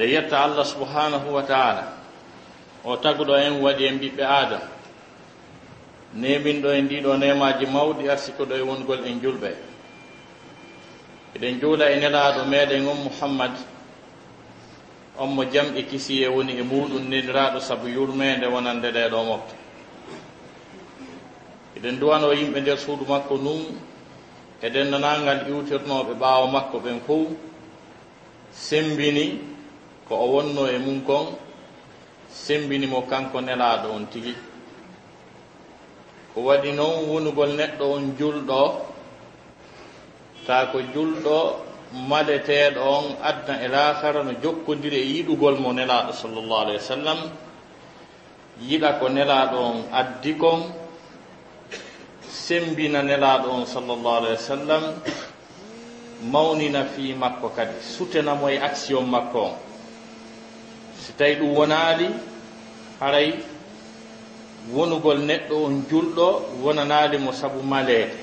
ede yetta Allah subhanahu wa ta'ala o taguɗo en waɗi en ɓiɓɓe adam neminɗo en ɗiɗo nemaji mawɗi arsikoɗo e wongol en julɓe eɗen juula e nelaɗo meɗen on Muhammad on mo jamɗi kisiye woni e muɗum neniraɗo saabu yurmede wonande ɗeɗo mofte eɗen duwano yimɓe nder suudu makko nun e dennanangal iwtirnoɓe ɓaawo makko ɓen fof sembini ko o wonno e mum kon sembinimo kanko nelaɗo on tigi ko waɗi noon wonugol neɗɗo on julɗo ta ko julɗo maleteɗo on adna e lahara no jokkodiri e yiɗugol mo nelaɗo sallllahu alayhi wa sallam yiɗa ko nelaɗo on addi kon sembina nelaɗo on sallllahu alayhi wa sallam mawnina fi makko kadi sutenamo e action makko on si tawi ɗum wonali haray wonugol neɗɗo on julɗo wonanali mo saabu malede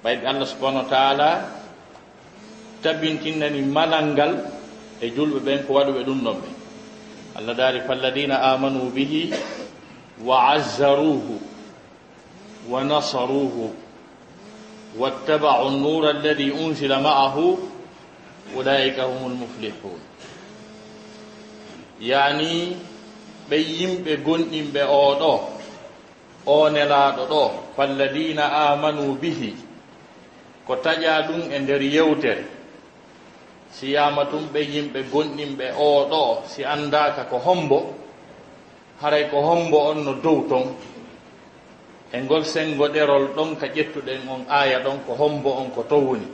ɓayɓe Allah subhanahu wa ta'ala tabintinnani malal ngal e julɓe ɓen ko waɗuɓe ɗum ɗon ɓe Allah daari falladina amanu bihi wa azzaruhu wa nasaruhu wattaba'u an-nura alladhi unzila ma'ahu ulaika humul muflihun yani ɓe yimɓe gonɗinɓe oɗo o nelaɗo ɗo falladina amanu bihi ko taƴa ɗum e nder yewtere si yama tum ɓe yimɓe gonɗinɓe oɗo si andaka ko hombo haray ko hombo on no dow ton e ngol sengo ɗerol ɗon ka ƴettuɗen on aya ɗon ko hombo on ko to woni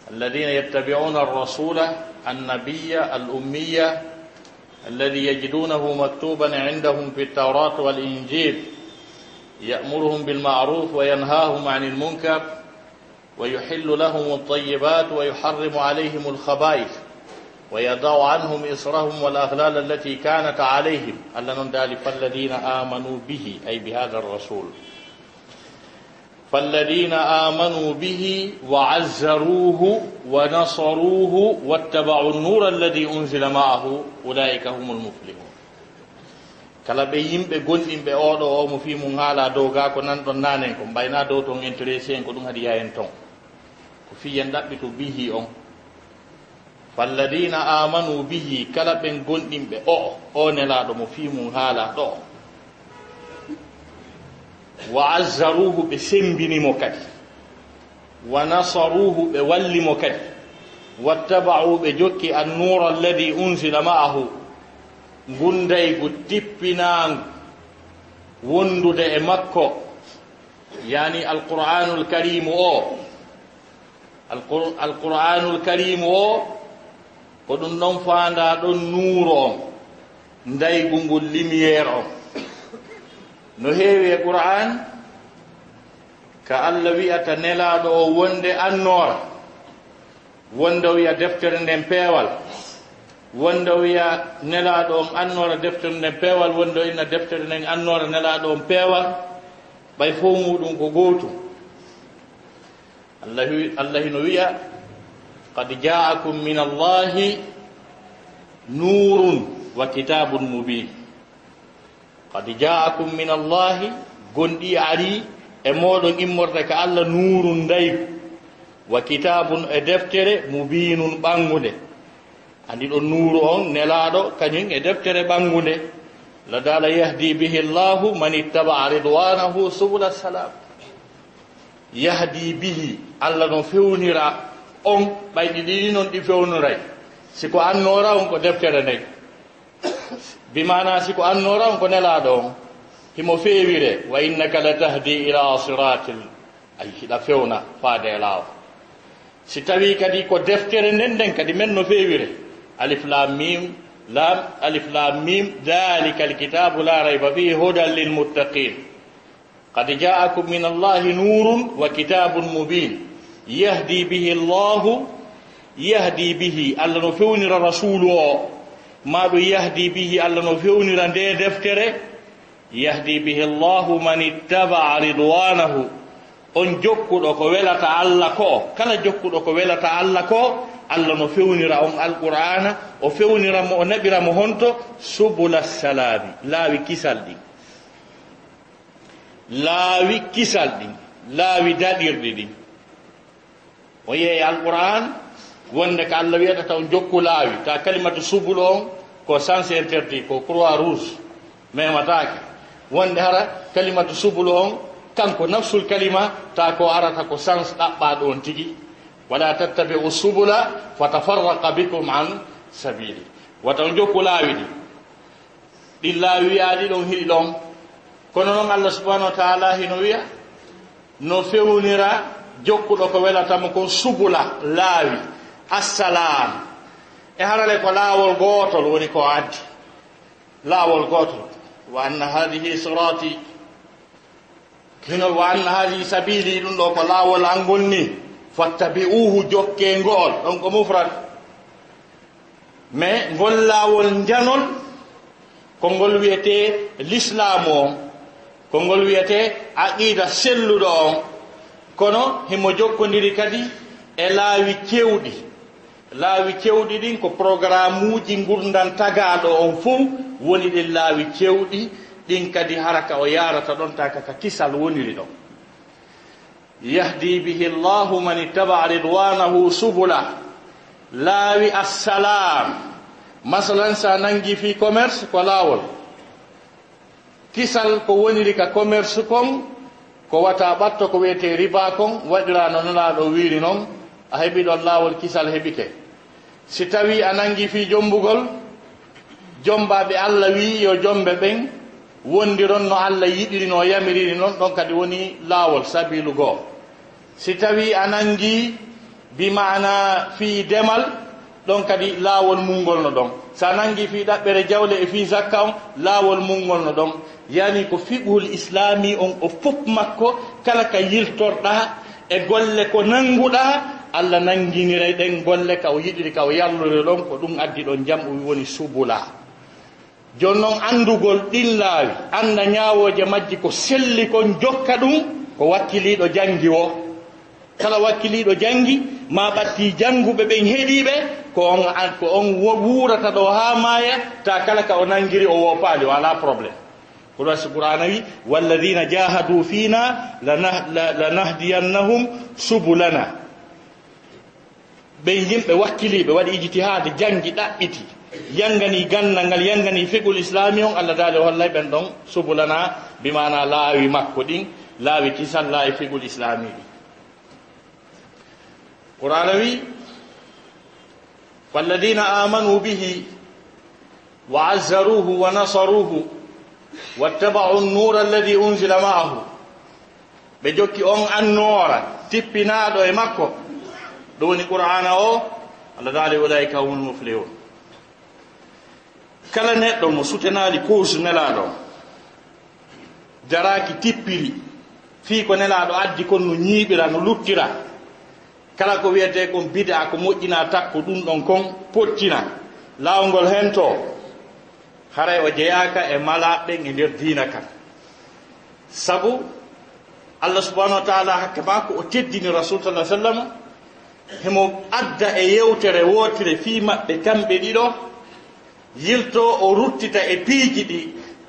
alladina yattabi'una ar-rasula an-nabiyya al-ummiya الذي يجدونه مكتوبا عندهم في التوراة والإنجيل يأمرهم بالمعروف وينهاهم عن المنكر ويحل لهم الطيبات ويحرم عليهم الخبائث ويضع عنهم إصرهم والأغلال التي كانت عليهم ألا ندال فالذين آمنوا به أي بهذا الرسول فالذين آمنوا به وعزروه ونصروه واتبعوا النور الذي أنزل معه أولئك هم المفلحون kala ɓe yimɓe gonɗinɓe oɗo o mo fi mum haala dow ga ko nan ɗon nanen ko mbayna dow ton intéressé en ko ɗum haadi yahen ton ko fiyen ɗaɓɓito bihi on falladina amanu bihi kala ɓen gonɗinɓe o nelaɗo mo fi mum haala ɗo wa azzaruhu ɓe sembinimo kadi wa nasaruhu ɓe wallimo kadi wattaba'u ɓe jokki annura alladi unzila ma'ahu gundaygu tippinaangu wondude e makko yani alqur'anul karimu o alqur'anul karimu o ko ɗum ɗon faanda ɗon nuuro on ndaygu ngol lumiére on no heewi e qur'an ka Allah wi'ata nelaɗo o wonde annora wonde wiya deftere nden peewal wonde wiya nelaɗo on annora deftere nden peewal wonde inna deftere nden annora nelaɗo on peewal ɓay fof muɗum ko gootum Allah no wiya qad ja'akum min Allahi nurun wa kitabun mubin qad ja'akum min Allahi gonɗi ari e moɗon immorde ka Allah nurun ndaygu wa kitabun e deftere mubinun ɓangude andi ɗon nuru on nelaɗo kañum e deftere ɓangude la dala yahdi bihi Allahu man ittaba'a ridwanahu subula salam yahdi bihi Allah no fewnira on ɓayɗi ɗiɗi noon ɗi fewnuray siko annora on ko deftere ndey bimana siko annora on ko nelaɗo on himo feewire wa innaka la tahdi ila siratil ay hiɗa fewna faade e laawa si tawi kadi ko deftere nden nden kadi men no feewire alif lam mim lam alif lam mim dhalika alkitabu la rayba fihi hudan lilmuttaqin qad ja'akum min Allahi nurun wa kitabun mubin yahdi bihi Allahu yahdi bihi Allah no fewnira rasulu o maɗo yahdi bihi Allah no fewnira nde deftere yahdi bihi Allahu man ittaba'a ridwanahu on jokkuɗo ko welata Allah ko kala jokkuɗo ko welata Allah ko Allah no fewnira on alqur'ana o fewnira mo o naɓira mo honto subula salami laawi kisal ɗin laawi kisal ɗin laawi daɗirɗi ɗin o yeeyi alqur'an wonde ko Allah wiyata taw jokku laawi ta kalimatu subul on ko sens interdit ko croix rouge mematake wonde hara kalimatu subul on kanko nafsul kalima ta ko arata ko sens ɗaɓɓaɗo on tigi wala tattabi'u subula fatafarraqa bikum an sabili wata on jokku laawi ɗi ɗin laawi wiyaɗi ɗon hiɗi ɗon kono noon Allah subhanahu wa ta'ala hino wiya no fewnira jokkuɗo ko welatamo kon subula laawi assalam e harale ko laawol gootol woni ko addi laawol gootol wa anna hadihi sirati hino wa anna hadihi sabili ɗum ɗo ko laawol angol ni fattabi'uhu jokke ngol ɗon ko mufrad mais ngol laawol janol ko ngol wiyete l'islam o ko ngol wiyete aqida selluɗo on kono himo jokkodiri kadi e laawi kewɗi ɗin ko programme uji gurdan tagaɗo on fof woni ɗin laawi kewɗi ɗin kadi haraka o yarata ɗon taka ka kisal woniri ɗon yahdi bihi llahu man ittaba ridwanahu subula laawi assalam masalan sa nangi fi commerce ko laawol kisal ko woniri ka commerce kon ko wata ɓatto ko wiyete riba kon waɗira no nelaɗo wiiri noon a heɓi ɗon laawol kisal heɓike si tawi a nangi fi jombugol jombaɓe Allah wi yo jombe ɓen wondiron no Allah yiɗiri no yamiriri noon ɗon kadi woni laawol sabilu goo si tawi a nangi bimana fi demal ɗon kadi laawol mungol no ɗon sa nangi fi ɗaɓɓere jawle e fi zakka on laawol mungol no ɗon yani ko fiɓhul islami on o fof makko kala ka yiltorɗa e golle ko nanguɗa Allah nanginiray ɗen golle ka o yiɗiri ka o yallore ɗon ko ɗum addi ɗon jam o woni subula jon noon andugol ɗin laawi anda ñawoje majji ko selli kon jokka ɗum ko wakkiliɗo jangi o kala wakkiliɗo jangi ma ɓatti janguɓe ɓen heeɗiɓe ko on wuurata ɗo ha maaya ta kala ka o nangiri o wopaali o ala probléme kono so qur'ana wi walladina jahadu fina lanahdiyannahum subulana ɓen yimɓe wakkiliɓe waɗi ijtihade jangi ɗaɓɓiti yangani gandal ngal yangani fiqul islami on Allah daali o hollay ɓen ɗon subulana bimana laawi makko ɗin laawi kisal laawi fiqul islami ɗi qur'ana wi walladina amanu bihi wa azzaruhu wa nasaruhu wattaba'u an-nura alladhi unzila ma'ahu ɓe jokki on annoora tippinaaɗo e makko ɗum woni qur'ana o Allah daali ulaika humul muflihun kala neɗɗo mo sutenaali kuusu nelaaɗo jaraaki tippiri fii ko nelaaɗo addi kon no ñiiɓira no luttira kala ko wiyete kon bida ko moƴƴina takko ɗum ɗon kon pottina laawngol hen to haray o jeyaaka e malaɓɓe e nder diina kan sabu Allah subhanahu wa ta'ala hakke maako o teddini rasul sallah sallam hemo adda e yewtere wotire fii maɓɓe kamɓe ɗiɗo yilto o ruttita e piiji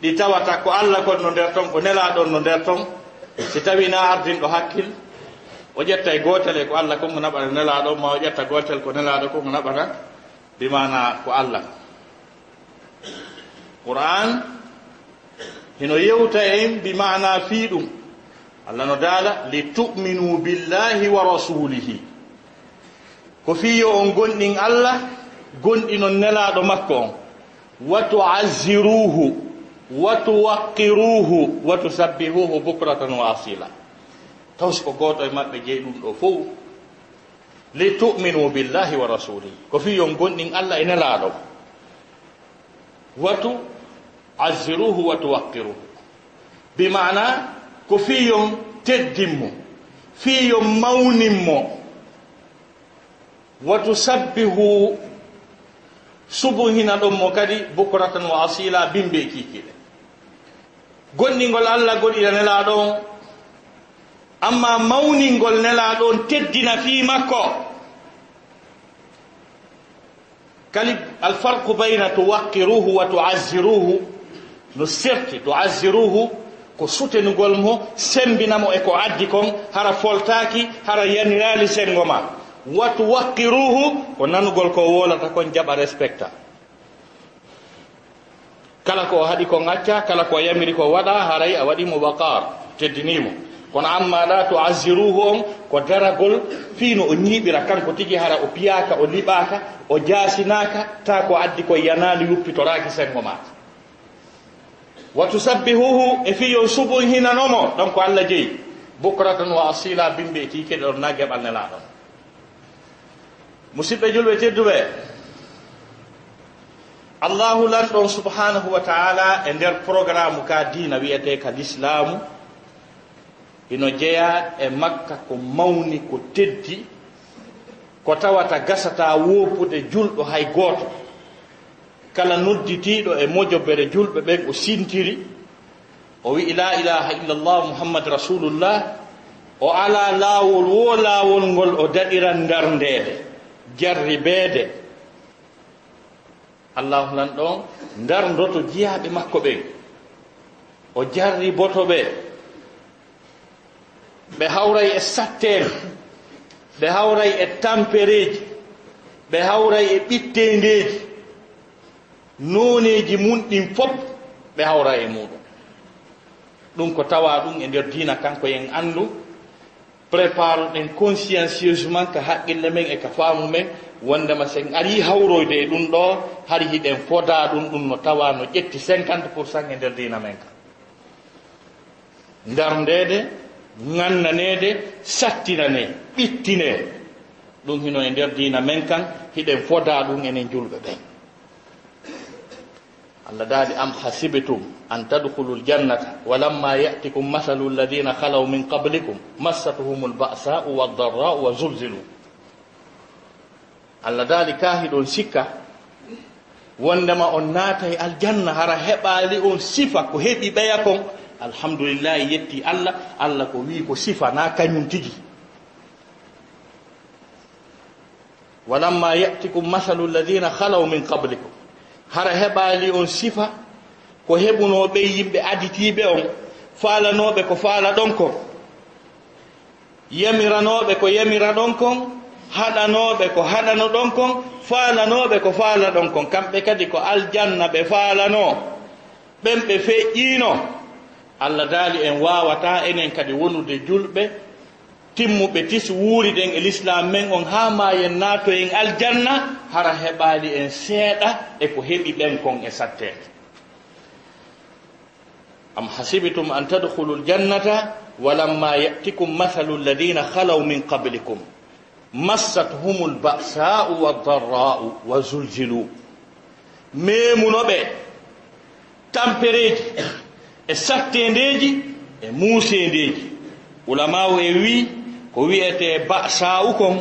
ɗi tawata ko Allah kon no nder ton ko nelaaɗon no nder ton si tawi na ardinɗo hakkil o ƴetta e gootel e ko Allah kon ko naɓata nelaaɗo ma o ƴetta gootel ko nelaaɗo kon ko naɓata bimana ko Allah Qur'an hino yewta en bimana fii ɗum Allah no daala li tu'minu billahi wa rasulihi ko fiyo on gonɗin Allah gonɗinon nelaaɗo makko on wa tu'azziruhu wa tuwaqqiruhu wa tusabbihuhu bukratan wa asila tawsi ko gooto e maɓɓe jeyi ɗum ɗo fof li tu'minu billahi wa rasulihi ko fiyo on gonɗin Allah e nelaaɗo wa tu'azziruhu wa tuwaqqiruhu bimana ko fiyon teddinmo fiyon mawninmo wa tusabbihu subuhina ɗon mo kadi bukratan wa asila bimbe kikiɗe gonɗingol Allah goɗɗina nelaaɗo on amma mawningol nelaɗon teddina fi makko kali alfarqu bayna tuwaqqiruhu wa tu'azziruhu no serti tu'azziruhu ko sutenugol mo sembinamo e ko addi kon hara foltaki hara yanirali sengo ma wa tuwaqqiruhu ko nanugol ko wolata kon jaɓa respecta kala ko haɗi ko ŋacca kala ko yamiri ko waɗa haray a waɗimo waqar teddinimo kono amma la tu'azziruhu on ko daragol fiino o ñiiɓira kanko tigi hara o piyaka o liɓaka o jaasinaka ta ko addi ko yanali yuppitoraki sengo mata wa tusabbihuhu e fiyo subon hinanomo donc Allah jeyi bukratan wa asila bimbe tikeɗe ɗon nagge ɓannelaɗon musidɓe julɓe tedduɓe allahu lanɗon subhanahu wa taala e nder programme ka dina wiyete ka l'islamu ino jeeya e makka ko mawni ko teddi ko tawata gasata wopude julɗo hay gooto kala nodditiiɗo e mojobere julɓe ɓen o sintiri o wi la ilaha illallah muhammad rasulullah o ala laawol wo laawol ngol o daɗiran ndarndeede jarribeede allahu lan ɗon ndarndoto jiyaaɓe makko ɓen o jarriboto ɓe ɓe hawray e satteene ɓe hawray e tampereeji ɓe hawray e ɓittendeeji nooneeji mun ɗin fof ɓe hawra e muɗum ɗum ko tawa ɗum e nder diina kanko en anndu prépare ɗen consciencieusement ka haqqille men e ka faamu men wondema sen ari hawroyde e ɗum ɗo hari hiɗen foda ɗum no tawa no ƴetti 50% e nder diina men ka ndarndeede ŋannaneede sattinane ɓittine ɗum hino e nder diina men kan hiɗen foda ɗum enen julɓe ɓen Allah daali am hasibitum an tadkhulul jannata walamma ya'tikum mathalu alladhina khalaw min qablikum massatuhumul ba'sa'u wad-dharra'u wa zulzilu Allah daali kahiɗon sikka wondema on naatay aljanna hara heɓaali on sifa ko heɓi ɓeya kon alhamdulillahi yetti Allah Allah ko wi ko sifa na kañum tigi walamma ya'tikum mathalu alladhina khalaw min qablikum hara heɓaali on sifa ko heɓunooɓe yimɓe aditiiɓe on faalanooɓe ko faala ɗon kon yamiranooɓe ko yamira ɗon kon haɗanooɓe ko haɗano ɗon kon faalanooɓe ko faala ɗon kon kamɓe kadi ko aljanna ɓe faalanoo ɓen ɓe feƴƴiino Allah daali en waawata enen kadi wonude julɓe timmuɓe tis wuuri ɗen e l'islam men on haa ma en naato en aljanna hara heɓaali en seeɗa e ko heɓi ɓen kon e satteede am hasibitum an tadkhulu ljannata walamma ya'tikum mathalu alladina khalaw min qablikum massathum lba'sa'u waddarra'u wa zulzilu memunoɓe tampereji e sattendeji e muusendeji ulamawo e wi ko wiyete ba'sa'u kon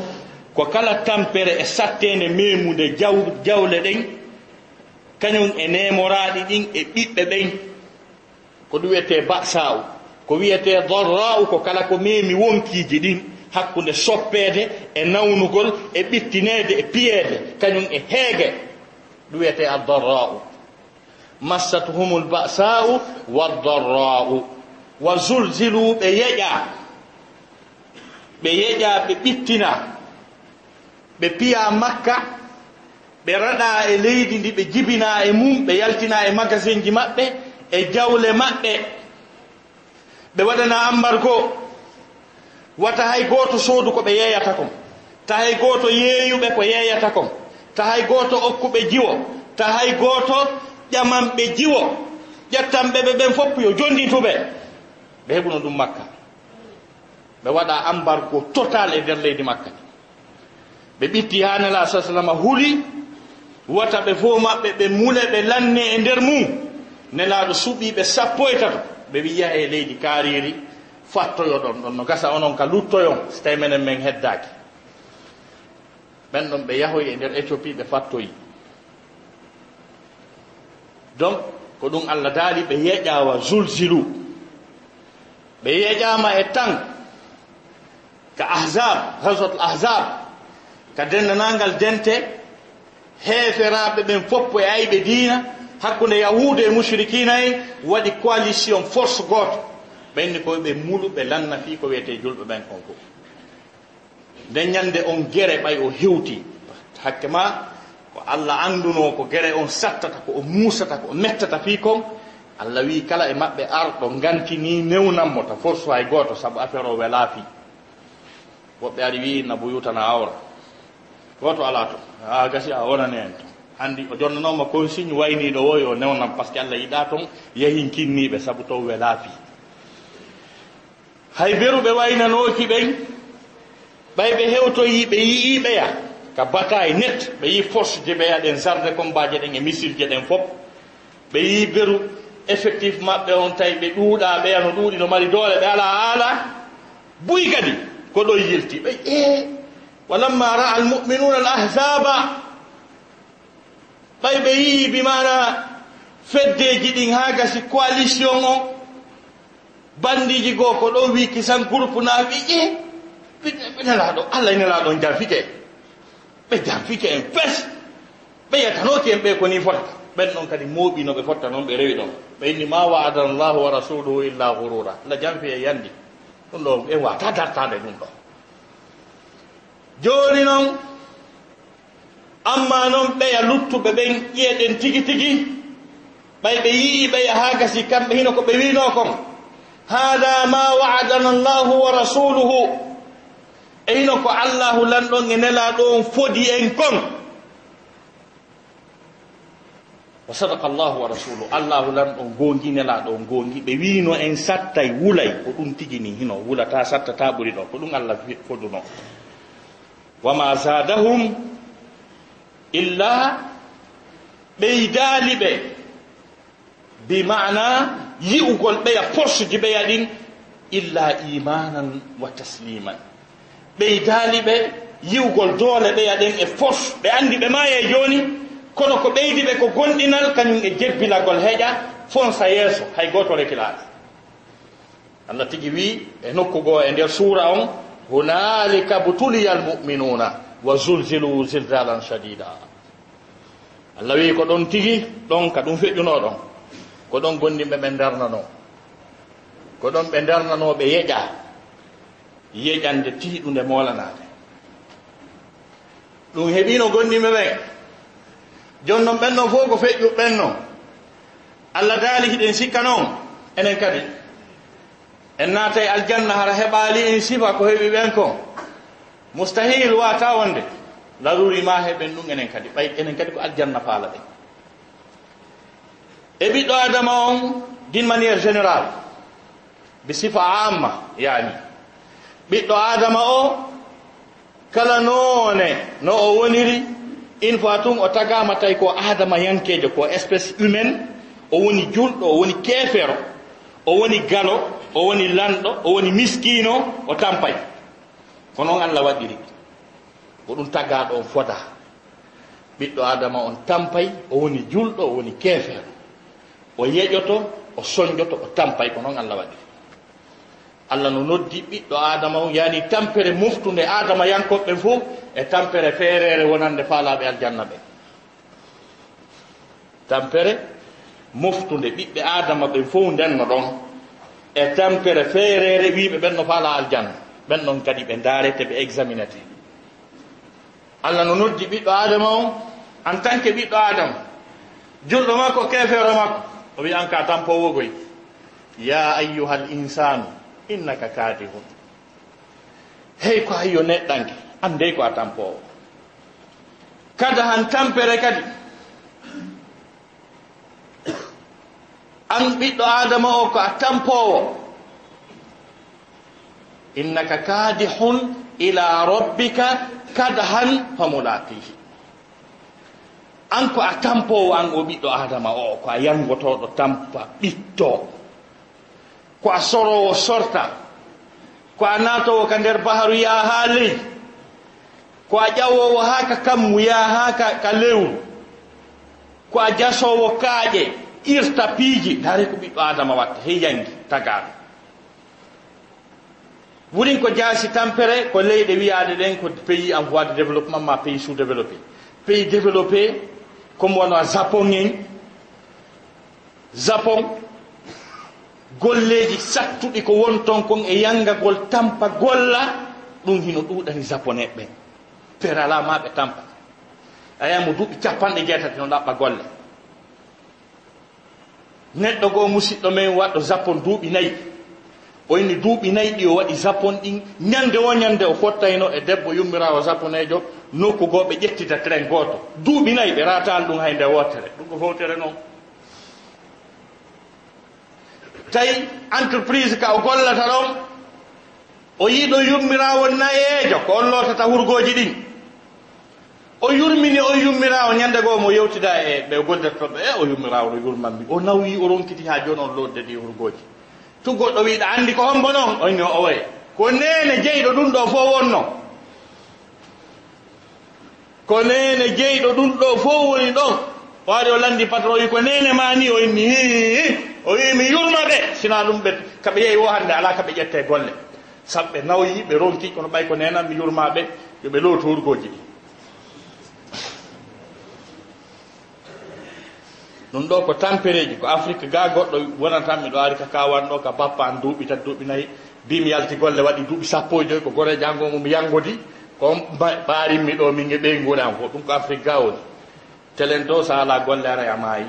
ko kala tampere e sattende memude jawle ɗen kañum e nemoraɗi ɗin e ɓiɓɓe ɓen ko ɗum wiyete ba'sa'u ko wiyete darra'u ko kala ko memi wonkiji ɗin hakkude soppeede e nawnugol e ɓittineede e piyeede kañum e heege ɗum wiyete addarra'u massatuhumul ba'sa'u waddarra'u wa zulzilu ɓe yeƴa ɓe ɓittina ɓe piya makka ɓe raɗa e leydi ndi ɓe jibina e mum ɓe yaltina e magasin ji maɓɓe e jawle maɓɓe ɓe waɗana embargo wata hay gooto soodu ko ɓe yeeyata kon ta hay gooto yeeyuɓe ko yeeyata kon ta hay gooto okkuɓe jiwo ta hay gooto ƴamanɓe jiwo ƴettanɓe ɓe ɓen fopp yo jondituɓe ɓe heɓuno ɗum makka ɓe waɗa embargo total e nder leydi makka ɓe ɓitti ha nela sa sallam huli wata ɓe fof maɓɓe ɓe mule ɓe lanne e nder mum nelaɗo suɓiɓe 13 ɓe wiya e leydi kaariri fattoyo ɗon no gasa onon ka luttoyon so tawi menen men heddaki ɓen ɗon ɓe yahoyi e nder Éthiopie ɓe fattoyi donc ko ɗum Allah daali ɓe yeƴawa zulzilu ɓe yeƴama e tan ka ahzab ghazwat al ahzab ka dennanangal dente heferaɓe ɓen foppo e ayɓe diina hakkunde yahude e mushrikina en waɗi coalition force goto ɓenni koye ɓe mulu ɓe lanna fi ko wiyete julɓe ɓen kon ko nden ñande on guere ɓay o hewti hakke ma ko Allah anduno ko guere on sattata ko o musata ko o mettata fi kon Allah wi kala e maɓɓe arɗo gantini newnammo ta force hay goto saabu affaire o welaafi woɓɓe ari wi na buyutana awra goto ala to a gasi a wonani en to andi o jonnanoma consigne wayniɗo wo yo newnam par ce que Allah yiɗa toon yahin kinniɓe saabu to welaafi hay beruɓe waynanoki ɓen ɓay ɓe hewtoyi ɓe yiiɓeya ka bataille net ɓe yi force je ɓeya ɗen sarde combat je ɗen e missile je ɗen fof ɓe yi beru effectif maɓɓe on tawi ɓe ɗuuɗa ɓeya no ɗuuɗi no mari doole ɓe ala haala buy kadi ko ɗo yilti ɓe walamma ra'a almu'minuna al ahzaba ɓay ɓe yi bimana feddeji ɗin ha gasi coalition o bandiji goo ko ɗo wi kisan groupe na wi ɓe nelaɗo Allah e nelaɗo jarfike ɓe jarfike en pes ɓe yatanoki en ɓe koni fota ɓen ɗon kadi mooɓi no ɓe fotta noon ɓe rewi ɗon ɓe inni ma wa'adana llahu wa rasuluhu illa ghurura Allah janfi e yandi ɗum ɗo ɓe wata dartade ɗum ɗo joni noon amma noon ɓeya luttuɓe ɓen ƴeeɗen tigi tigi ɓay ɓe yii ɓeya ha gasi kamɓe hino ko ɓe wino kon hada ma wa'adana llahu wa rasuluhu e hino ko allahu lanɗon e nelaɗo on fodi en kon wa sadaqa llahu wa rasuluhu allahu lanɗon gongi nelaɗo on gongi ɓe wino en sattay wulay ko ɗum tigini hino wulata sattata ɓuri ɗo ko ɗum allah foduno wama zadahum illa ɓeydali ɓe bimana yi'ugol ɓeya force ji ɓeya ɗin illa imanan wa tasliman ɓeydali ɓe yi'ugol doole ɓeya ɗen e force ɓe andi ɓe maye joni kono ko ɓeydi ɓe ko gonɗinal kañum e jebbilagol heƴa fonsa yeeso hay goto rekilaɗe Allah tigi wi e nokkugo e nder suura on hunalika butuliya almu'minuna wa zulzilu zilzalan shadida Allah wi ko ɗon tigi ɗon ka ɗum feƴƴuno ɗon ko ɗon gondinɓe ɓe darnano ko ɗon ɓe darnanoɓe yeƴa yeƴande tiiɗunde molanade ɗum heɓino gondinɓe ɓen jon noon ɓenno fof ko feƴƴu ɓenno Allah daali hiɗen sikka noon enen kadi en naata e aljanna hara heɓaali en sifa ko heɓi ɓen ko mustahil wata wonde laruri ma heɓen ɗum enen kadi ɓay enen kadi ko aljanna faala ɗen e ɓiɗɗo adama on d'une manière générale bi sifa amma yani ɓiɗɗo adama o kala noone no o woniri une fois tun o tagama tawi ko adama yankejo ko espèce humaine o woni julɗo o woni keefero o woni galo o woni lanɗo o woni miskino o tampay ko noon Allah waɗiri ko ɗum tagaɗo on foda ɓiɗɗo adama on tampay o woni julɗo o woni keefero o yeƴoto o soñjoto o tampay ko noon Allah waɗiri Allah no noddi ɓiɗɗo adama on yani tampere moftude adama yankoɓe fof e tampere feerere wonande faalaɓe aljanna ɓe tampere moftude ɓiɓɓe adama ɓe fof ndenno ɗon e tampere feerere wiɓe ɓen no faala aljanna ɓen ɗon kadi ɓe daarete ɓe examinete Allah no noddi ɓiɗɗo adama on en tant que ɓiɗɗo adama julɗo makko kefero makko o wi an ka tampowogoy ya ayyuhal insanu innaka kadihun hey ko hayyo neɗɗanke ande ko a tampowo kada han tampere kadi an ɓiɗɗo adama o ko a tampowo innaka kadihun ila rabbika kadhan famulaqihi an ko a tampowo an o ɓiɗɗo adama o ko a yangotoɗo tampa ɓitto ko a sorowo sorta ko a natowo ka nder baharu yaa ha ley ko a ƴawowo ha ka kammu yaa ha ka lewru ko a jasowo kaaƴe irta piiji dare ko ɓiɗɗo adama watta hey yangi tagaɗo wurin ko jaasi tampere ko leyɗe wiyaade ɗen ko pays en voie de développement ma pays sous développé pays développé comme wono Japon en Japon golleji sattuɗi ko won ton kon e yangagol tampa golla ɗum hino ɗuɗani japonais ɓen peralama ɓe tampa ayamo duuɓi 90 no ɗaɓɓa golle neɗɗo goo musidɗo men waɗɗo Japon duuɓi 4 o inni duuɓi 4 ɗi o waɗi Japon ɗin ñande o fottayno e debbo yummirawo japonejo nokku goo ɓe ƴettita train goto duuɓi 4 ɓe ratali ɗum hay nde wotere ɗum ko fowtere noon tawi entreprise ka o gollata ɗon o yiiɗo yummirawo nayejo ko on lotata hurgoji ɗin o yurmini o yummirawo ñande goo mo yewtida e ɓe golletoɓe o yummirawo no yurmanmi o nawi o ronkiti ha joni on lodde ɗi hurgoji tu goɗɗo wiiɗa andi ko hombo noon on o oye ko nene jeyɗo ɗum ɗo fof wonno ko nene jeyɗo ɗum ɗo fof woni ɗon o ari o landi patron wi ko nene mani o inni o wi mi yurma ɓe sina ɗum ɓe kaɓe yeeyi wo hande ala kaɓe ƴette golle sabu ɓe nawyi ɓe ronki kono ɓay ko nena mi yurma ɓe yoɓe lowto hurgoji ɗi ɗum ɗo ko tampereji ko Afrique ga goɗɗo wonatan miɗo ari ka kawanɗo ka bappa an duuɓi tan duuɓi 4 mbimi yalti golle waɗi duuɓi 15 ko gore jangomo mi yangodi ko ɓarimmi ɗo min e ɓey guuran fof ɗum ko Afrique ga woni telen to sa ala golle ara a maayi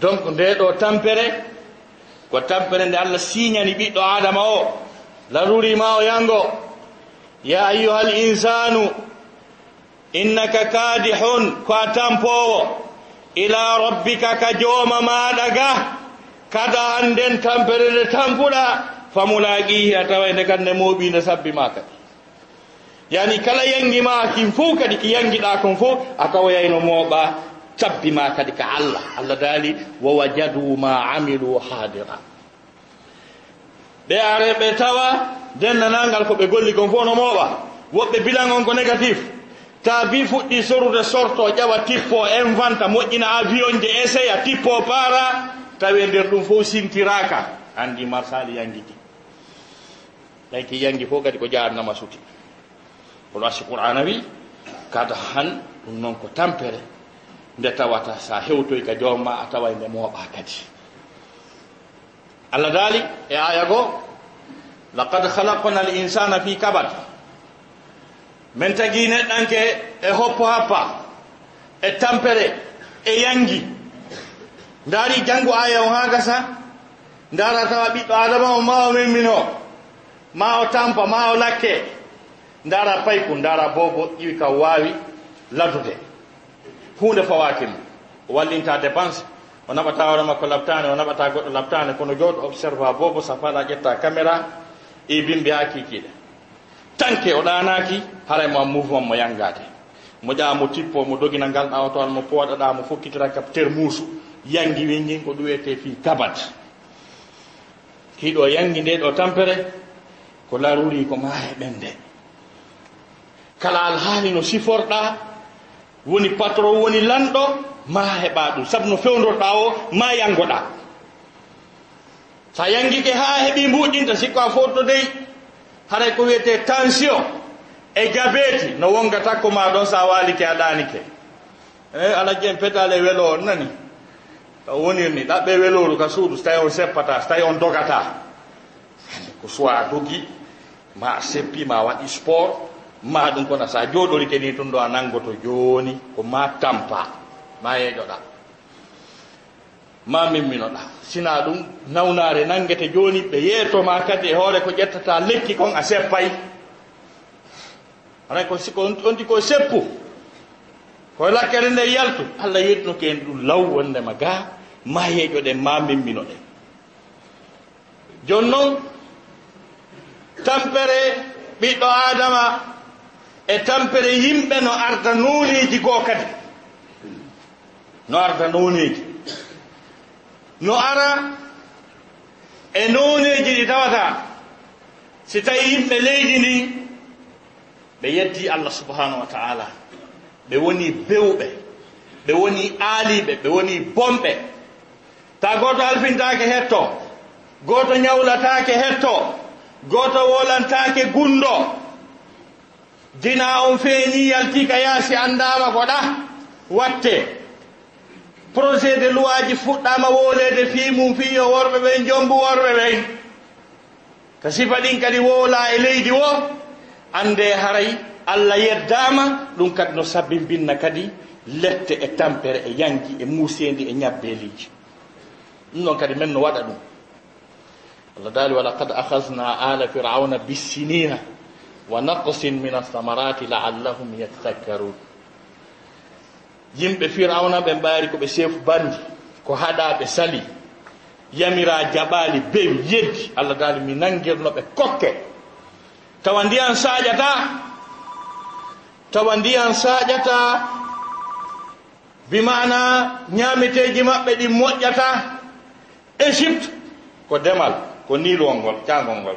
donc nde ɗo tampere ko tampere nde Allah siñani ɓiɗɗo adama o larurima o yango ya ayyuhal insanu innaka kadihun ko a tampowo ila rabbika ka jooma maɗa ga kada anden tampere nde tampuɗa famulaqihi a tawa nde kande mooɓi nde sabbi ma kadi yani kala yangi ma kin fof kadi ki yangiɗa kon fof a tawoyayno mooɓa sabbi ma kadi ka Allah daali wa wajadu ma amilu hadira ɓe are ɓe tawa dennanangal ko ɓe golli kon fof no mooɓa woɓɓe bilan on ko négatif ta bi fuɗɗi sorude sorto ƴawa tippo inventa moƴƴina avion je essaye tippo para tawi nder ɗum fof sintiraka andi marsali yangiti ɗay ki yangi fof kadi ko jarnama suti kono asi qur'ana wi kada han ɗum noon ko tampere nde tawata sa hewtoy ka jomma a tawa nde mooɓa kadi Allah daali e aya goo laqad khalaqna al insana fi kabad men tagi neɗɗanke e hoppo happa e tampere e yangi ndaari janngo aya o haa gasa ndaara tawa ɓiɗɗo adama o ma o memmino ma o tampa ma o lakke ndaara payku ndaara bobo ƴiwi ka waawi laddude hunde fawaki mum o wallinta dépense o naɓata hoore makko labtane o naɓata goɗɗo labtane kono jooɗo observa bobo sa faala ƴetta caméra e bimbi ha kikiɗe tanke o ɗanaki haray mo mouvement mo yangade mo ƴaamo tippo mo dogina ngal ɗawtoan mo pooɗaɗa mo fokkitira capteur muusu yangi wingin ko ɗuwete fi kabat kiɗo yangi nde ɗo tampere ko laruri ko maahe ɓende kala alhaali no siforɗa woni patron woni lanɗo ma heɓa ɗum sabu no fewdorɗa o ma yangoɗa sa yangike ha heeɓi mbuɗɗinta sikko a fotto dey haray ko wiyete tension e diabete no wonga takko ma ɗon sa walike a ɗanike alaji en petale welo on nani wonirni ɗaɓɓe weloru ka suudu so tawi on seppata so tawi on dogata ko soit dogi ma seppi ma waɗi sport ma ɗum kono sa joɗorike ni tun ɗo a nangoto joni ko ma tampa ma yeƴoɗa ma mimminoɗa sina ɗum nawnare nangete joni ɓe yeetoma kadi e hoore ko ƴettata lekki kon a seppay aray ko siko onti ko seppu koye lakkere nde yaltu Allah yettinoke en ɗum law wondema ga ma yeƴoɗen ma mimminoɗen joni noon tampere ɓiɗɗo adama e tampere yimɓe no arda noneji goo kadi no arda noneji no ara e noneji ɗi tawata si tawi yimɓe leydi ndi ɓe yeddi Allah subhanahu wa ta'ala ɓe woni bewɓe ɓe woni aaliɓe ɓe woni bomɓe ta goto alfintake hetto goto ñawlatake hetto goto wolantake gundo dina on feeñi yalti ka yaasi andama ko ɗa watte projet de loi ji fuɗɗama wolede fi mum fiyo worɓe ɓen jombu worɓe ɓen ka sifa ɗin kadi woola e leydi o ande haray Allah yeddama ɗum kadi no sabbimbinna kadi lette e tampere e yangi e muusendi e ñabbeliji ɗum ɗon kadi men no waɗa ɗum Allah daali wa laqad akhadna ala fir'auna bisinina wa naqsin min athamarati la'allahum yatadhakkarun yimɓe fir'auna ɓe mbaari ko ɓe seefu bandi ko haɗa ɓe sali yamira jaɓali bewi yeddi Allah daali mi nangirno ɓe kokke tawa ndiyan saƴata bi mana ñameteji maɓɓe ɗi moƴƴata Égypte ko demal ko nilol ngol cangol ngol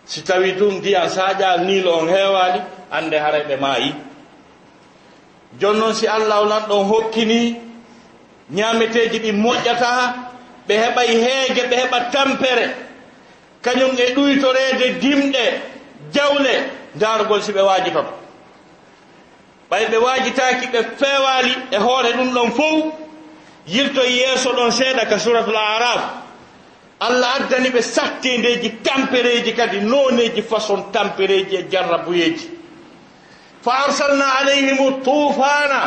si tawi ɗum ndiyan saƴal nilo on heewali ande haray ɓe maayi jonnon si Allah nan ɗon hokkini ñameteji ɗi moƴƴata ɓe heɓay heege ɓe heɓa tampere kañum e ɗuytorede dimɗe jawle darugol si ɓe wajitoto ɓay ɓe wajitaki ɓe feewali e hoore ɗum ɗon fof yirto yeeso ɗon seeɗa ka suratul araf Allah addani ɓe sattendeji tampereji kadi noneji façon tampereji e jarrabuyeji fa arsalna alayhim tufana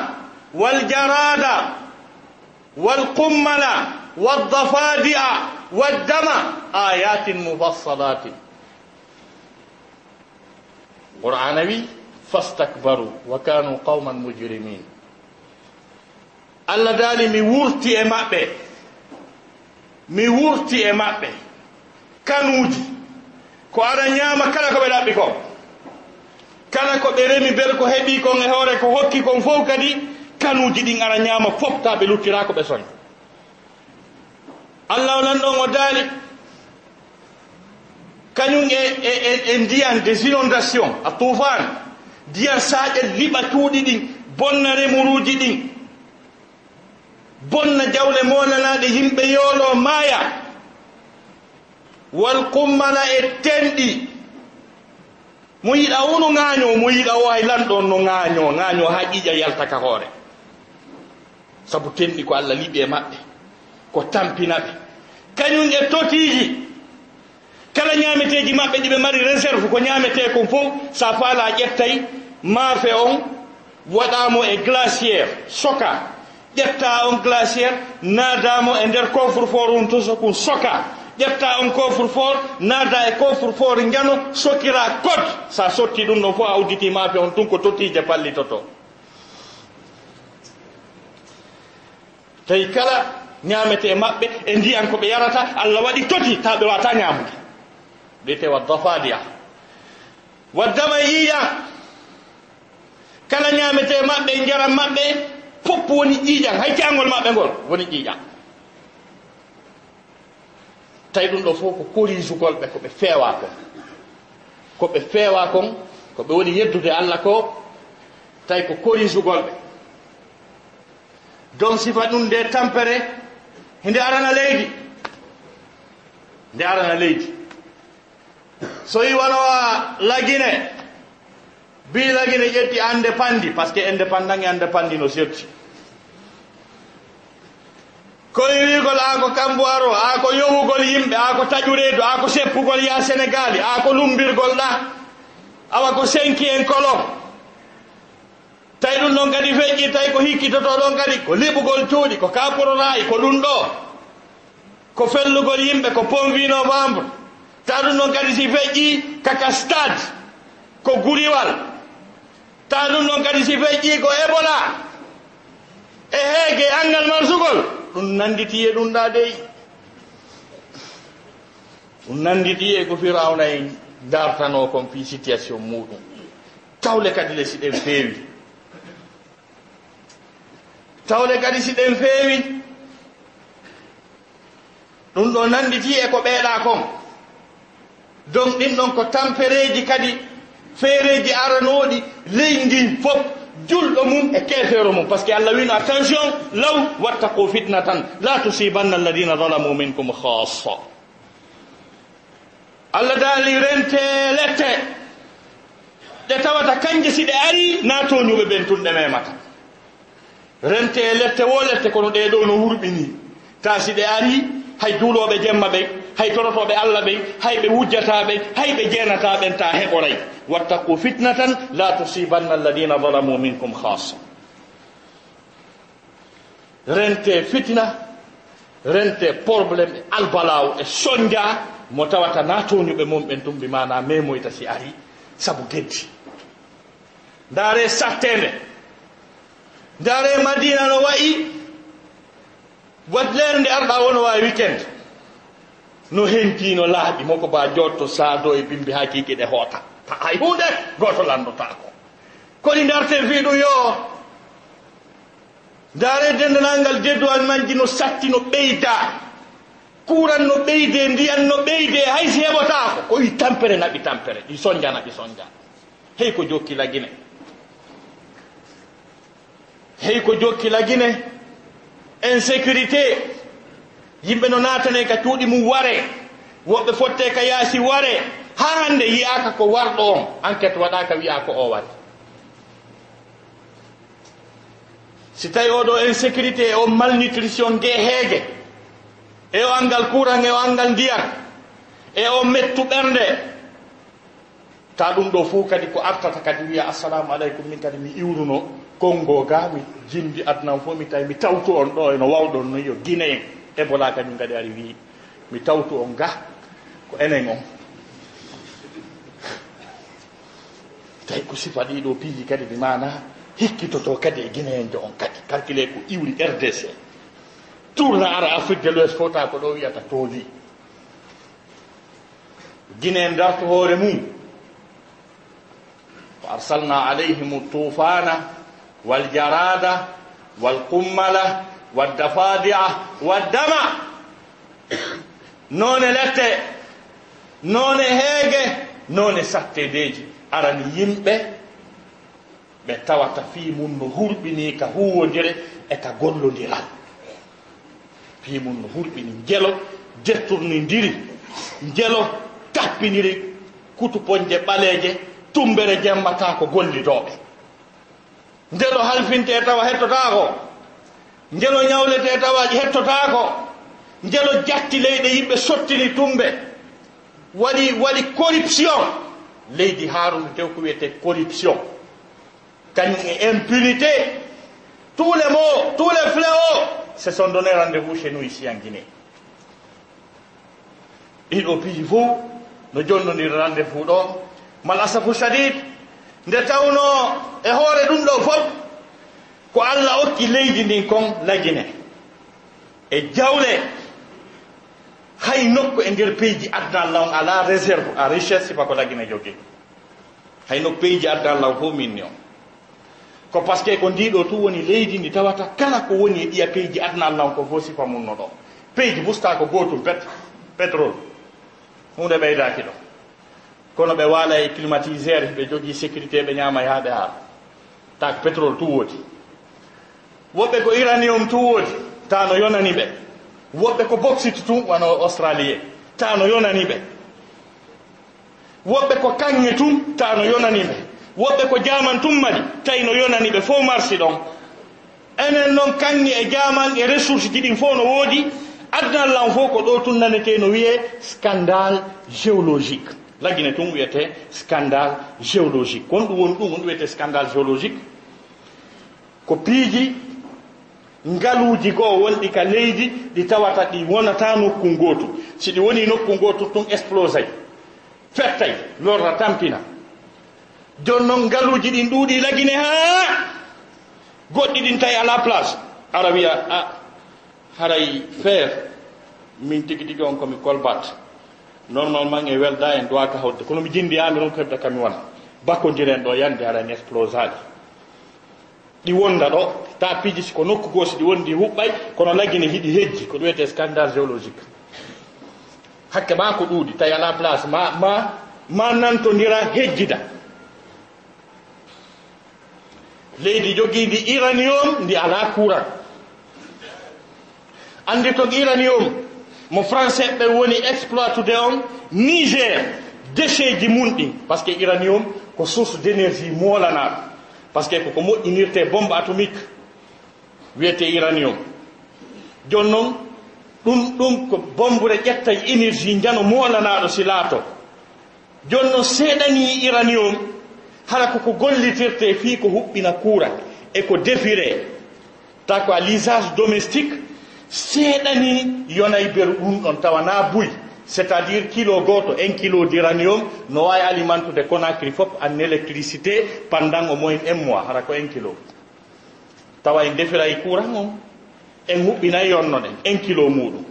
waljarada walqummala waddafadi'a waddama ayatin mufassalatin Qur'an wi fastakbaru wa kanu qauman mujrimin Allah daali mi wurti e maɓɓe kanuuji ko aɗa ñaama kala ko ɓe ɗaɓɓi ko kala ko ɓe remi bel ko heɓi kon e hoore ko hokki kon fof kadi kanuuji ɗin aɗa ñaama fof ta ɓe luttira ko ɓe soñ Allah nan ɗon o daali kañum e ndiyan des inondations a toufan ndiyan saaƴe liɓatuuɗi ɗin bonna remuruuji ɗin bonna jawle monanaɗe yimɓe yoolo maaya wal kummala e tenɗi mo yiɗa o no ŋaaño mo yiɗa o hay lanɗon no ŋaaño ha ƴiƴa yalta ka hoore sabu tenɗi ko Allah liɓi e maɓɓe ko tampinaɓe kañum e totiiji kala ñaameteji maɓɓe ɗiɓe mari réserve ko ñaamete kon fof sa faala ƴettay maafe on waɗamo e glaciére soka ƴetta on glaciére naadamo e nder coffre fort um to sokun soka ƴetta on coffre fort naada e coffre fort njano sokira code sa sotti ɗum ɗon fof a udditi maafe on tun ko tottiije pallitoto tawi kala ñaamete maɓɓe e ndiyan ko ɓe yarata Allah waɗi toti ta ɓe wata ñaamude ɓeyte waddafadiya waddama yiiƴa kala ñaamete maɓɓe njaram maɓɓe fof woni ƴiiƴan hay cangol maɓɓe ngol woni ƴiiƴan tawi ɗum ɗo fof ko korisugol ɓe koɓe feewa kon ko ɓe woni yeddude Allah ko tawi ko korisugol ɓe don sifa ɗum nde tampere nde arana leydi so yi wanowa lagine bi lagine ƴetti ande pandi par ce que indépendant e ande pandi no setti koye wigol ako kamboaro ako yowugol yimɓe ako taƴureedu ako seppugol ya sénégali ako lumbirgol ɗa awa ko 5 en kolon tawi ɗum ɗon kadi feƴƴi tawi ko hikkitoto ɗon kadi ko liɓugol cuuɗi ko kapororayi ko ɗum ɗo ko fellugol yimɓe ko pomvi novembre ta ɗum ɗon kadi si feƴƴi kaka stade ko guriwal ta ɗum ɗon kadi si feƴƴi ko ebola e heege angal marsugol ɗum nanditi e ɗum ɗa dey ɗum nanditi e ko firawna en dartano kon fi situation muɗum tawle kadi le si ɗen feewi ɗum ɗo nanditi e ko ɓeeɗa kon donc ɗin ɗon ko tampereji kadi feereji aranoɗi leydi fof julɗo mum e kefeero mum par ce que Allah wino attention law wattaqu fitnatan la tusibanna alladina zalamu minkum khassa Allah daali rente lette ɗe tawata kanje si ɗe ari natoñuɓe ɓen tun ɗe memata rente lette wo lette kono ɗe ɗo no hurɓini ta si ɗe ari hay duuloɓe jemma ɓe hay torotoɓe Allah ɓe hay ɓe wujjataɓe hay ɓe jeenataɓen ta heɓoray wattaqu fitnatan la tusibanna alladina zalamu minkum khassa rente fitna rente probléme albalaw e soñdia mo tawata natoñuɓe mum ɓen tumbi mana memoyta si ari sabu geddi ndaare sattende ndaare madina no wayi waɗlere nde arɗa wono wawi weekend no henti no laaɓi moko ba jotto saado e bimbi hakiki ɗe hoota ta hay hunde goto landotako koni darte wiɗo yo ndaare dendanal ngal dedduwal manji no satti no ɓeyda kuran no ɓeyde ndiyan no ɓeyde hay si heɓotako ko wi tampere naɓi tampere ɗi soñja naɓi soñja hey ko jokki lagine hey ko jokki lagine insécurité yimɓe no natane ka cuuɗi mum ware woɓɓe fotte ka yaasi ware ha hande yiyaka ko warɗo on enquête waɗaka wiya ko o wari si tawi oɗo insécurité e o malnutrition nde heege e o angal courant e o angal ndiyam e o mettu ɓernde ta ɗum ɗo fof kadi ko artata kadi wiya assalamu aleykum min kadi mi iwruno kongo ga mi jindi adnan fof mi tawi mi tawtu on ɗo eno wawɗon no yo guine en ebola kañum kadi ari wi mi tawtu on ga ko enen on tawi ko sifa ɗiɗo piiji kadi ɗi mana hikkitoto kadi e guinéenjo on kadi calculé ko iwri RDC tourna ara Afrique de l'Ouest fota ko ɗo wiyata tooli guinéen darto hoore mum fa arsalna alayhim tufana waljarada walqummala waddafadi'a waddama none lette none heege none sattedeji arani yimɓe ɓe tawata fii mum no hurɓini ka huwodire e ka gollodiral fii mum no hurɓini jelo jettornidiri jelo tappiniri kutuponje ɓaleeje tumbere jemmata ko gollidoɓe ndelo halfinte tawa hettotako njelo ñawlete tawaji hettotako njelo jatti leyɗe yimɓe sottini tumbe waɗi corruption leydi Harouna tew ko wiyete corruption kañum e impunité tous les mots tous les fléaux se sont donné rendez-vous chez nous ici en Guinée ɗiɗo piiji fof no jonnodiri rendez-vous ɗo mal asafu sadid nde tawno e hoore ɗum ɗo fof ko Allah okki leydi ndin kon lagine e jawle hay nokku e nder peyji adna Allah on ala réserve à richesse sifa ko lagine jogui hay nokku peyji adna Allah fof min ni on ko par ce que ko ndiɗo tu woni leydi ndi tawata kala ko woni e ɗiya peyji adna Allah on ko fof sifa mum no ɗo peyji busta ko gotum pétrole hunde ɓeydaki ɗo kono ɓe waala e climatiseur ɓe jogui sécurité ɓe ñama yaaɓe haala tak pétrole tu woodi woɓɓe ko iranium tu woodi ta no yonani ɓe woɓɓe ko bauxite tu wano australien ta no yonani ɓe woɓɓe ko kanŋe tum ta no yonani ɓe woɓɓe ko jaman tum mali tawi no yonani ɓe fof marsi ɗon enen noon kanŋe e jaman e ressource ji ɗin fof no woodi adnallan fof ko ɗo tun nanete no wiye scandale géologique lagine tum wiyete scandale géologique kon ɗum woni ɗum wiyete scandale géologique ko piiji ngaluuji goo wonɗi ka leydi ɗi tawata ɗi wonata nokku gootu si ɗi woni nokku gootu tun explosay fettay lorra tampina jon noon ngaluuji ɗin ɗuuɗi lagine haa goɗɗi ɗin tawi à la place ara wiya a haray feer min tigi tigi on komi colbat normalement e welda en dowa ka hawde kono mi jindiyami ɗum hebde kami wona bakkodiren ɗo yande haran explosade ɗi wonda ɗo ta piiji siko nokku goosi ɗi wondi huɓɓay kono lagine hiɗi hejji ko ɗum wiyete scandale géologique hakke ma ko ɗuuɗi tawi ala place ma nantodira hejjida leydi jogiidi uranium ndi ala courant andi to uranium mo français ɓe woni exploitude on Niger déchet ji mun ɗin par ce que uranium ko source d' énergie molanaɗo par ce que koko moƴƴinirte bombe atomique wiyete uranium joni noon ɗum ko bombure ƴettay énergie jano molanaɗo si laato joni noon seeɗani uranium hara koko gollitirte fii ko huɓɓina kuura e ko defire ta ko a l'usage domestique seeɗani yonay beru ɗum ɗon tawana buy c' est à dire kilo goto 1 kilo d'uranium no wawi alimentude Conakry fof en électricité pendant au moins 1 mois hara ko 1 kilo tawa en defiray courant on en huɓɓinay yonno ɗen 1 kilo muɗum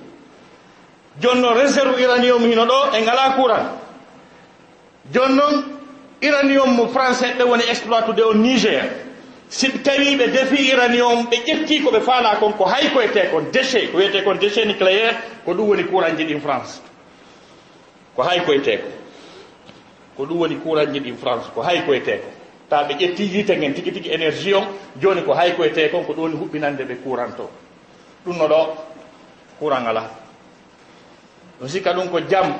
jonno réserve uranium hino ɗo en ala courant joni noon uranium mo français ɓe woni exploitude o Niger si tawi ɓe defi uranium ɓe ƴetti ko ɓe faala kon ko hay koyete kon déchet ko wiyete kon déchet nucléaire ko ɗum woni courant ji ɗin France ko hay koyete ko ɗum woni courant ji ɗin France ko hay koyete ko ta ɓe ƴetti yite gen tigi tigi énergie on joni ko hay koyete kon ko ɗum woni huɓɓinande ɓe courant to ɗum no ɗo courant ala ɗum sikka ɗum ko jam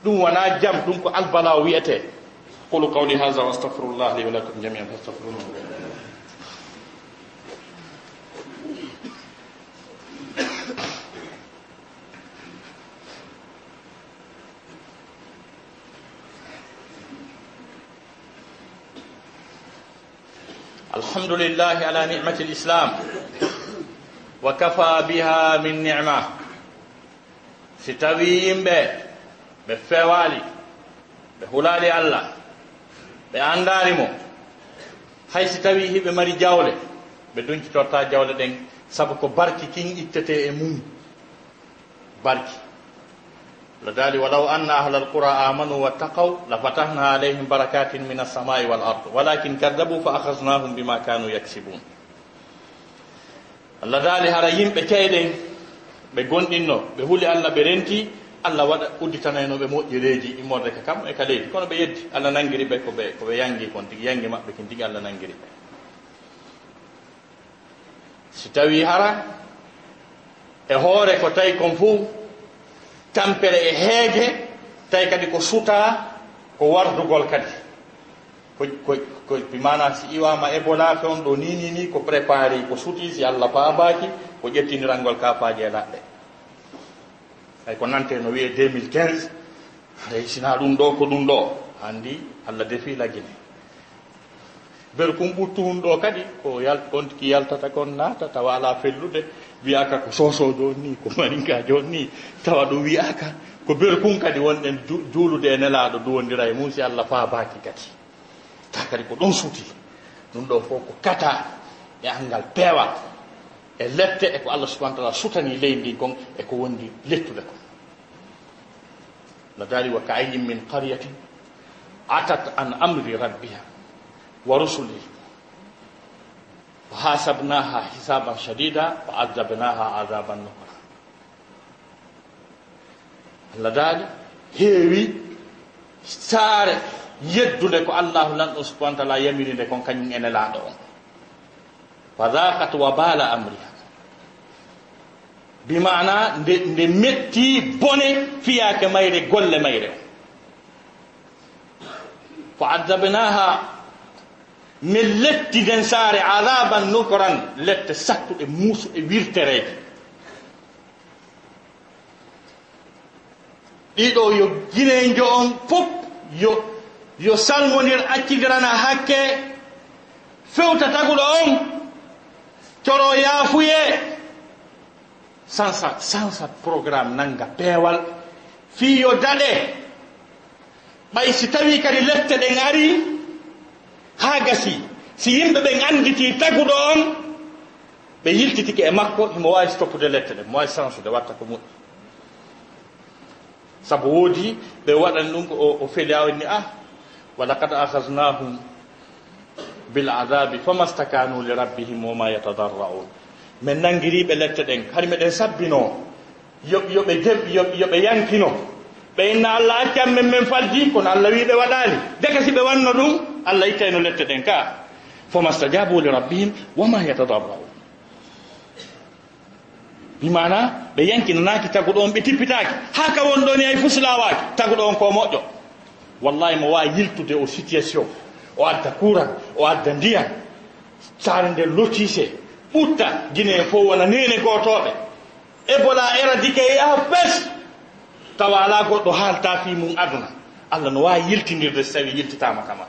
ɗum wona jam ɗum ko albala wiyete qulu qawli hadha wa astaghfirullah li wa lakum jami'an fastaghfiruhu alhamdulillah ala ni'mati al-islam wa kafa biha min ni'ma si tawi yimɓe ɓe fewali ɓe hulali Allah ɓe andari mo hay si tawi hiɓe mari jawle ɓe duncitorta jawle ɗen saabu ko barki kin ittete e mum barki لذلك ولو أن أهل القرى آمنوا واتقوا لفتحنا عليهم بركات من السماء والأرض ولكن كذبوا فأخذناهم بما كانوا يكسبون لذلك هرايم بكيدين بغوندينو بهولي الله برنتي الله ودا udditanayno be moƴƴereji immorde ka kam e ka leydi kono ɓe yeddi Allah nangiri ɓe ko ɓe yangi kon tigi yangi maɓɓe kin tigi Allah nangiri ɓe si tawi hara e hoore ko tawi kon fof tampere e heege tawi kadi ko suta ko wardugol kadi ko bimana si iwama Ebola fe on ɗo ni ko préparé ko suti si Allah paabaki ko ƴettinirangol kafaji e laɗɗe ay ko nante no wiye 2015 ay sina ɗum ɗo ko ɗum ɗo andi Allah defi lagine ber kum ɓuttuhum ɗo kadi ko on ki yaltata kon naata tawa ala fellude wiyaka ko sosojo ni ko marinkajo ni tawa ɗum wiyaka ko ber kum kadi wonɗen juulude e nelaɗo duwondira e mum si Allah faabaki kadi ta kadi ko ɗon suuti ɗum ɗo fof ko kata e angal peewal e lette e ko Allah subahana taala sutani leydi ndi kon e ko wondi lettude ko ladari wa ka'ayyin min qaryatin atat an amri rabbiha wa rusuli fa hasabnaha hisaban shadida wa azabnaha azaban nukra ladari heewi saare yeddude ko Allah lan subhanahu wa ta'ala yamirinde kon kañum ene laaɗo on fa dhaqat wabala amriha bimana nde metti bone fiyake mayre golle mayre fa azabnaha min letti den saare azaban nukran lette sattuɗe muusuɗe wirtereje ɗiɗo yo guinejo on fof yo salmodir accidirana hakke fewta taguɗo on coro yaafuye sansa programme nanga peewal fi yo daɗe ɓay si tawi kadi lette ɗen ari ha gasi si yimɓe ɓen anditi taguɗo on ɓe yiltitike e makko himo wawi stoppude lette ɗen mo wawi sansude watta ko moƴƴi saabu woodi ɓe waɗani ɗum ko o feeli awni walaqad akhadnahum bil adabi fama stakanu li rabbihim wama yatadarra'un men nangiriɓe lette ɗen hani meɗen sabbino yoɓe yankino ɓe inna Allah accam men faldi kono Allah wi ɓe waɗali deka si ɓe wanno ɗum Allah ittayno lette ɗen ka fama stajabu li rabbihim wama yatadarra'un bimana ɓe yankinanaki taguɗo on ɓe tippitaki haka won ɗoni ay fuslawaki taguɗo on ko moƴƴo wallahi mo wawi yiltude o situation o adda courant o adda ndiyam sare nde lotise ɓutta guine fof wona nene gotoɓe ebola éradike yaha pes tawa ala goɗɗo haalta fi mum aduna allah no wawi yiltidirde so tawi yiltitama kama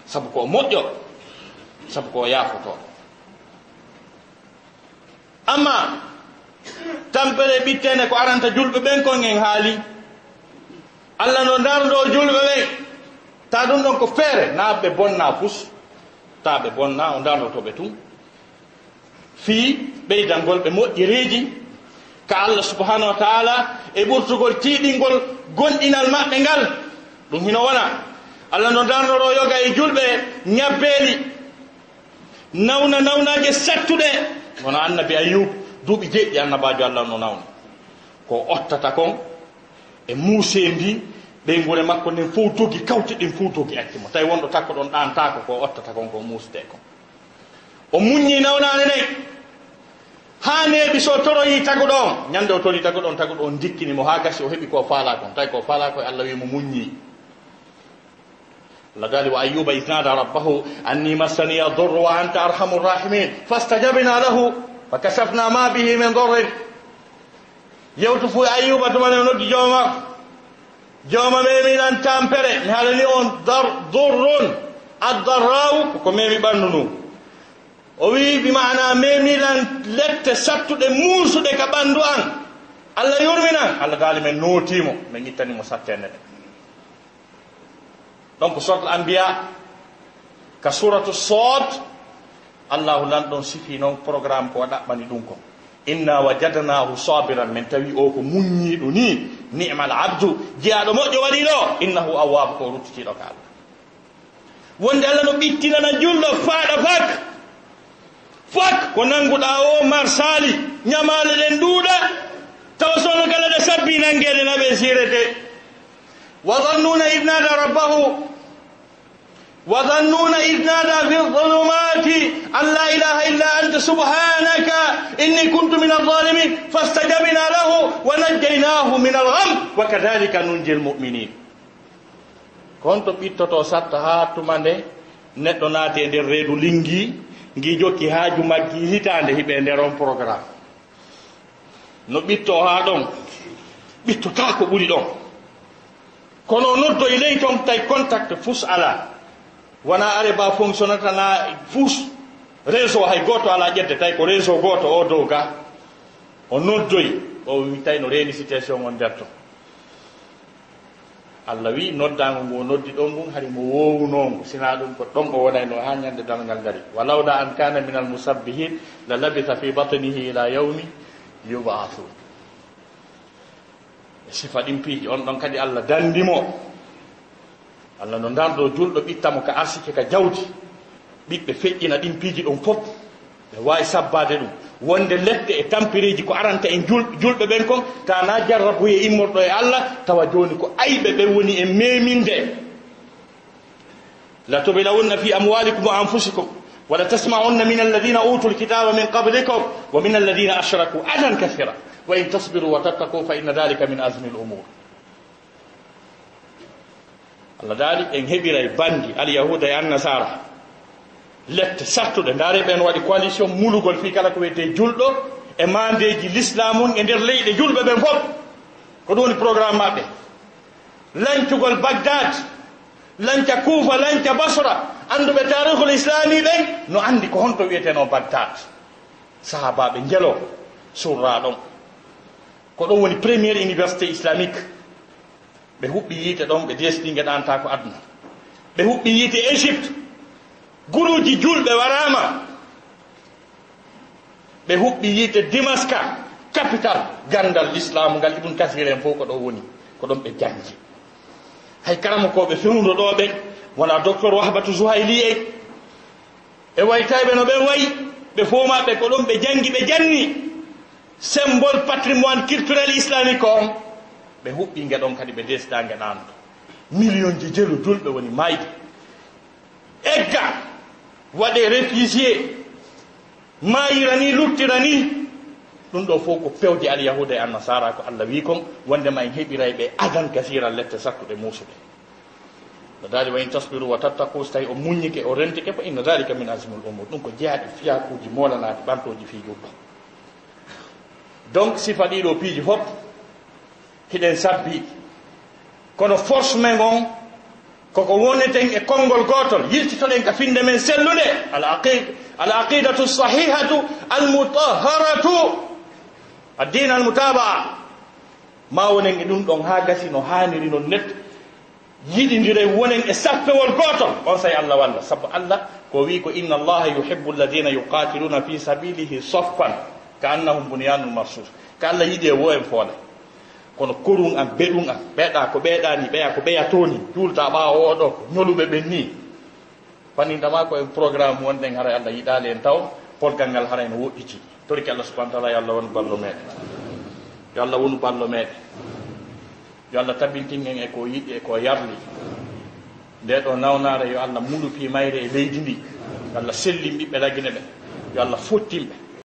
saabu ko moƴƴo saabu ko yafotoɗo amma tampere ɓittene ko aranta julɓe ɓen kon en haali allah no dardo julɓe ɓen ta ɗum ɗon ko feere na ɓe bonna pus ta ɓe bonna o dardotoɓe tun fii ɓeydangol ɓe moƴƴereji ka allah subhanahu wa taala e ɓurtugol tiiɗingol gonɗinal maɓɓe ngal ɗum hino wona allah no darnoro yoga e julɓe ñabbeeli nawnaje sattuɗe wono annabi ayub duuɓi jeɗɗi annabajo allah no nawni ko ottata kon e muuse ndi ɓe ngure makko nden fof dogi kawti ɗin fof dogi acci mo tawi wonɗo takko ɗon ɗantako ko ottata kon ko muusde kon o muññi nawnane nayi ha neeɓi so toroyi taguɗo on ñande o tori taguɗo on dikkinimo ha gasi o heeɓi ko faala kon tawi ko faala koye allah wimo muññi الله قال وأيوب إذ نادى ربه أني مسني الضر وأنت أرحم الراحمين فاستجبنا له فكشفنا ما به من ضر يوتف أيوب تمنى نودي جوما ميمي لن تامبري نهالني أون ضر الضراو كميمي بانونو وي بمعنى ميمي لن لت سبت دي موسو دي كباندو أن الله يرمنا الله قال من نوتيمو من يتني مساتين donc surat al-anbiya ka suratu sod allah lan don sifi non programme ko daɓɓani ɗum ko inna wajadnahu sabiran min tawi o ko muññiɗo ni ni'mal abdu jeyaɗo moƴƴo waɗi ɗo innahu awwab ko ruttitiɗo ka allah wonde allah no ɓittinana julɗo faaɗa fak ko nanguɗa o marsali ñamale ɗen duuɗa tawa sono kala ɗe sabbi nanguede naɓe sirete وظنون إذ نادى ربه وظنون إذ نادى في الظلمات أن لا إله إلا أنت سبحانك إني كنت من الظالمين فاستجبنا له ونجيناه من الغم وكذلك ننجي المؤمنين كنت بيتوتو ساتها تمانde neddo naati e der reedu lingi ngi jokki haaju maggi hitande hibe der on programme no bitto ha don bitto ta ko buri don kono noddo e ley ton tay contact fus ala wana are ba fonctionnata na fus réseau hay goto ala jedde tay ko réseau goto o doga o noddoy o wi tay no reeni situation on derto Allah wi noddango ngo noddi ɗon ngun hari mo wowunongo sina ɗum ko ɗon o wonayno ha ñande dalngal dari walawla an kana min almusabbihin la labitha fi batnihi ila yawmi yub'athun sifa ɗin piiji on ɗon kadi allah dandimo allah no dardo julɗo ɓittamo ka arsike ka jawdi ɓiɓɓe feƴƴina ɗin piiji ɗon fof ɓe wawi sabbade ɗum wonde leɗɗe e tampireji ko aranta en julɓe ɓen kon ta na jarrabuye immorɗo e allah tawa joni ko ayɓe ɓe woni e meminde la tubilawunna fi amwalikum wa anfusikum wala tasma'unna min alladhina utul kitaba min qablikum wa min alladhina ashraku adan kathira وإن تصبروا وتتقوا فإن ذلك من أزم الأمور الله ذلك إن هبير باندي اليهود والنصارى لت ساتو داري بين وادي coalition mulugol fi kala ko wete juldo e mandeji l'islam e der leyde julbe ben fop ko doni programme mabbe lancugol Baghdad lanca Kufa lanca Basra andube tarikhul islami ben no andi ko honto wiete no Baghdad sahaba be jelo surra don ko ɗon woni premiére université islamique ɓe huɓɓi yiite ɗon ɓe desdi geɗanta ko aduna ɓe huɓɓi yiite égypte guruji julɓe warama ɓe huɓɓi yiite dimaska capital gandal l'islam ngal ibn kasir en fof ko ɗo woni ko ɗon ɓe jangi hay karama koɓe fewndo ɗo ɓen wona docteur wahbatu zouhayli e waytayɓe no ɓen wayi ɓe fof maɓɓe ko ɗon ɓe jangi ɓe janni symbole patrimoine culturel islamique on ɓe huɓɓi ngeɗon kadi ɓe desda ngeɗano million ji jelu julɓe woni mayde egga waɗe réfugié mayira ni luttira ni ɗum ɗo fof ko pewde al yahuda e annasara ko allah wi kon wondema en heɓiray ɓe adan kasira lette sakkuɗe muusuɗe no daali wa in tasbiru wa tattaqu so tawi o muññike o rentike fa inna dalika min azmul umur ɗum ko jeyaaɗi fiyakuji moolanaɗi ɓantoji fiijuɗo donc sifa ɗiɗo piiji fof hiɗen sabbi kono force men on koko woneten e konngol gotol yiltitoɗen ka finde men sellude al aqidatu sahihatu al mutahharatu addin al mutabaa ma wonen e ɗum ɗon ha gasi no haniri no net yiɗidire wonen e sappewol gotol on say allah walla sabu allah ko wi ko inna allaha yuhibbu alladina yuqatiluna fi sabilihi saffan ka annahum bunyanun marsus ka allah yiɗi e wo en foole kono korun am beɗum am ɓeeɗa ko ɓeeɗani ɓeya ko ɓeyatoni juulta ɓawa oɗo ko ñoluɓe ɓen ni fanindama ko en programme wonɗen haray allah yiɗali en taw polgal ngal haray no woɗɗiti toriki allah subahana taala yo allah wonu ballo meɗen yo allah wonu ballo meɗen yo allah tabintinen e ko yiɗi e ko yarli nde ɗo nawnare yo allah mulupi mayre e leydi ndi yo allah sellim ɓiɓɓe lagine ɓe yo allah fottimɓe